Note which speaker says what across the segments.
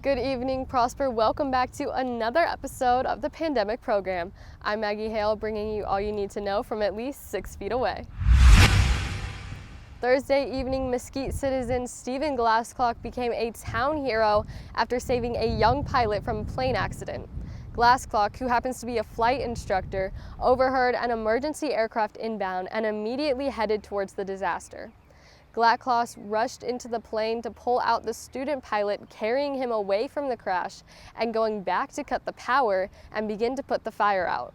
Speaker 1: Good evening, Prosper. Welcome back to another episode of the Pandemic Program. I'm Maggie Hale, bringing you all you need to know from at least 6 feet away. Thursday evening, Mesquite citizen Stephen Glassclock became a town hero after saving a young pilot from a plane accident. Glassclock, who happens to be a flight instructor, overheard an emergency aircraft inbound and immediately headed towards the disaster. Glassclock rushed into the plane to pull out the student pilot, carrying him away from the crash and going back to cut the power and begin to put the fire out.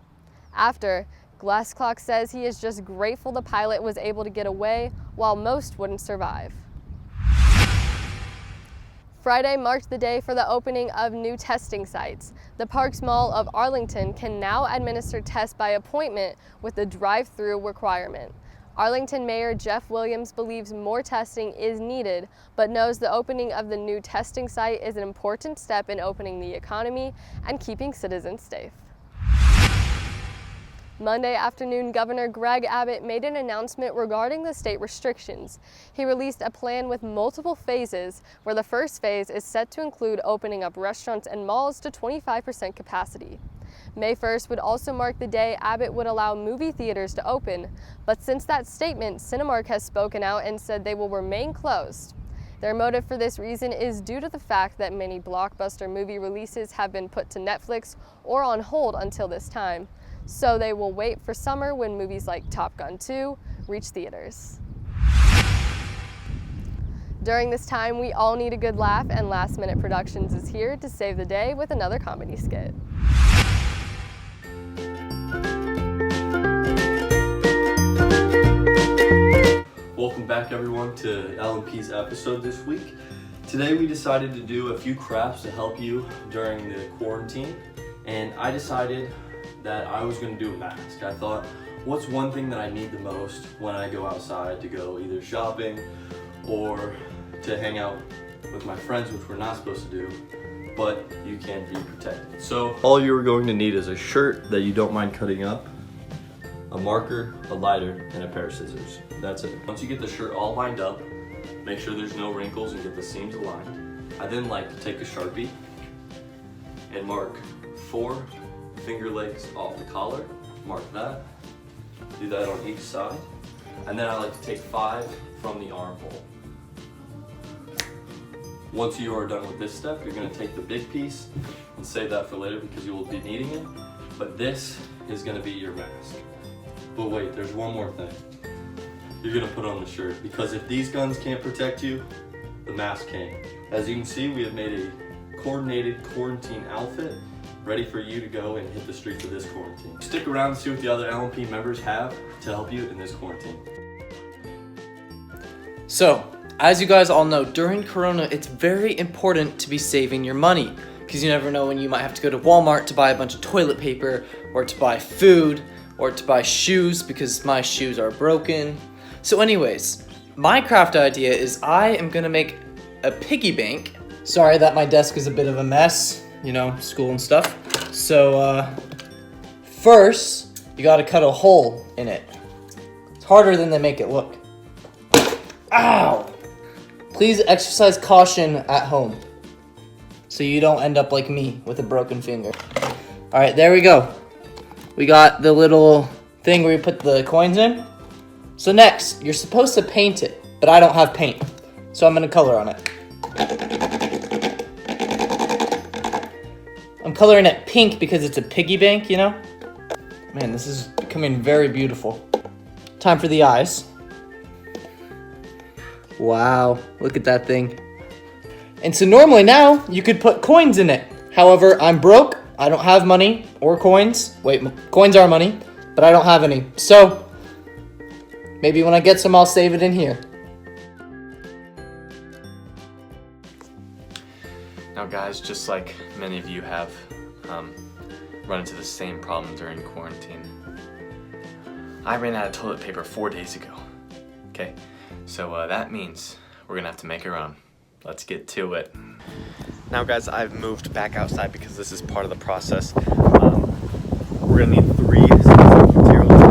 Speaker 1: After, Glassclock says he is just grateful the pilot was able to get away while most wouldn't survive. Friday marked the day for the opening of new testing sites. The Parks Mall of Arlington can now administer tests by appointment with the drive-through requirement. Arlington Mayor Jeff Williams believes more testing is needed, but knows the opening of the new testing site is an important step in opening the economy and keeping citizens safe. Monday afternoon, Governor Greg Abbott made an announcement regarding the state restrictions. He released a plan with multiple phases, where the first phase is set to include opening up restaurants and malls to 25% capacity. May 1st would also mark the day Abbott would allow movie theaters to open, but since that statement, Cinemark has spoken out and said they will remain closed. Their motive for this reason is due to the fact that many blockbuster movie releases have been put to Netflix or on hold until this time, so they will wait for summer when movies like Top Gun 2 reach theaters. During this time, we all need a good laugh, and Last Minute Productions is here to save the day with another comedy skit.
Speaker 2: Welcome back everyone to LMP's episode this week. Today we decided to do a few crafts to help you during the quarantine, and I decided that I was going to do a mask. I thought, what's one thing that I need the most when I go outside to go either shopping or to hang out with my friends, which we're not supposed to do, but you can be protected. So all you're going to need is a shirt that you don't mind cutting up, a marker, a lighter, and a pair of scissors. That's it. Once you get the shirt all lined up, make sure there's no wrinkles and get the seams aligned. I then like to take a Sharpie and mark 4 finger legs off the collar. Mark that. Do that on each side. And then I like to take 5 from the armhole. Once you are done with this step, you're going to take the big piece and save that for later because you will be needing it. But this is going to be your mask. But wait, there's one more thing. You're gonna put on the shirt, because if these guns can't protect you, the mask can. As you can see, we have made a coordinated quarantine outfit ready for you to go and hit the streets of this quarantine. Stick around to see what the other LMP members have to help you in this quarantine.
Speaker 3: So, as you guys all know, during Corona, it's very important to be saving your money, because you never know when you might have to go to Walmart to buy a bunch of toilet paper, or to buy food, or to buy shoes because my shoes are broken. So anyways, my craft idea is I am gonna make a piggy bank. Sorry that my desk is a bit of a mess, you know, school and stuff. So first, you gotta cut a hole in it. It's harder than they make it look. Ow! Please exercise caution at home, so you don't end up like me with a broken finger. All right, there we go. We got the little thing where you put the coins in. So next, you're supposed to paint it, but I don't have paint, so I'm gonna color on it. I'm coloring it pink because it's a piggy bank, you know? Man, this is becoming very beautiful. Time for the eyes. Wow, look at that thing. And so normally now, you could put coins in it. However, I'm broke. I don't have money or coins. Wait, coins are money, but I don't have any. So, maybe when I get some, I'll save it in here.
Speaker 4: Now guys, just like many of you have run into the same problem during quarantine, I ran out of toilet paper 4 days ago. Okay, so that means we're gonna have to make our own. Let's get to it. Now guys, I've moved back outside because this is part of the process. We're gonna need 3 specific materials. As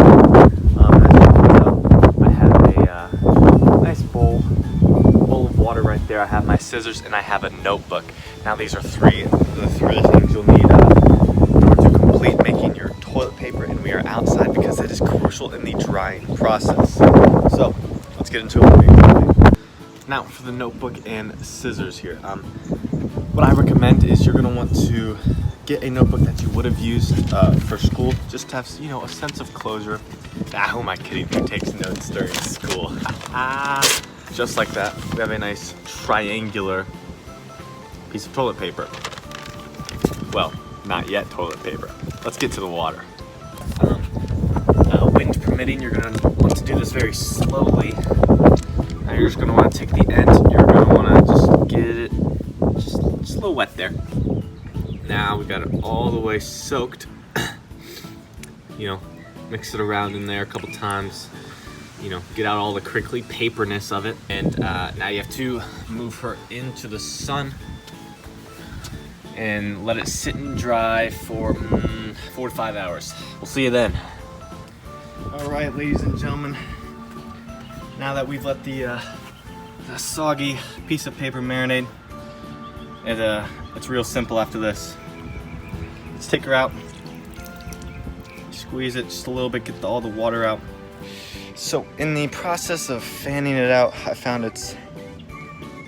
Speaker 4: you can tell, I have a nice bowl of water water right there. I have my scissors and I have a notebook. Now these are the three things you'll need in order to complete making your toilet paper, and we are outside because it is crucial in the drying process. So let's get into it. Now for the notebook and scissors here. What I recommend is you're gonna want to get a notebook that you would have used for school, just to have, you know, a sense of closure. Who am I kidding? Who takes notes during school? Just like that, we have a nice triangular piece of toilet paper. Well, not yet toilet paper. Let's get to the water. Wind permitting, you're gonna want to do this very slowly. Now you're just gonna want to take the end. You're gonna want to just get it just a little wet there. Now we got it all the way soaked. You know, mix it around in there a couple times. You know, get out all the crinkly paperness of it. And now you have to move her into the sun and let it sit and dry for 4 to 5 hours. We'll see you then. All right, ladies and gentlemen. Now that we've let the soggy piece of paper marinate, it's real simple after this. Let's take her out, squeeze it just a little bit, get all the water out. So in the process of fanning it out, I found it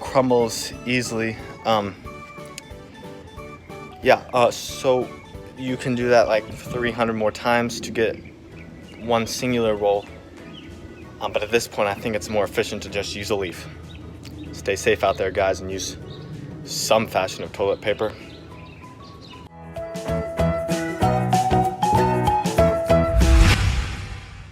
Speaker 4: crumbles easily. So you can do that like 300 more times to get one singular roll. But at this point, I think it's more efficient to just use a leaf. Stay safe out there, guys, and use some fashion of toilet paper.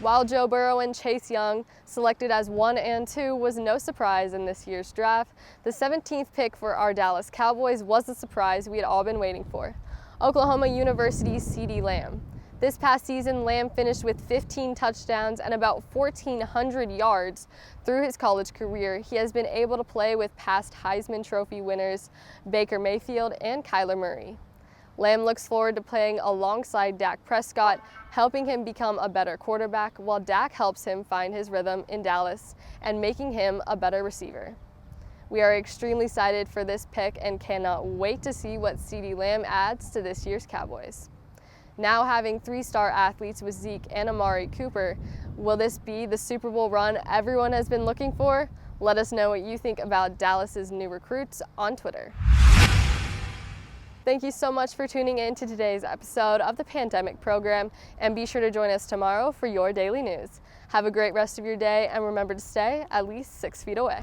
Speaker 1: While Joe Burrow and Chase Young, selected as 1 and 2, was no surprise in this year's draft, the 17th pick for our Dallas Cowboys was the surprise we had all been waiting for: Oklahoma University's CeeDee Lamb. This past season, Lamb finished with 15 touchdowns and about 1,400 yards. Through his college career, he has been able to play with past Heisman Trophy winners Baker Mayfield and Kyler Murray. Lamb looks forward to playing alongside Dak Prescott, helping him become a better quarterback, while Dak helps him find his rhythm in Dallas and making him a better receiver. We are extremely excited for this pick and cannot wait to see what CeeDee Lamb adds to this year's Cowboys. Now having 3-star athletes with Zeke and Amari Cooper, will this be the Super Bowl run everyone has been looking for? Let us know what you think about Dallas's new recruits on Twitter. Thank you so much for tuning in to today's episode of the Pandemic Program, and be sure to join us tomorrow for your daily news. Have a great rest of your day, and remember to stay at least 6 feet away.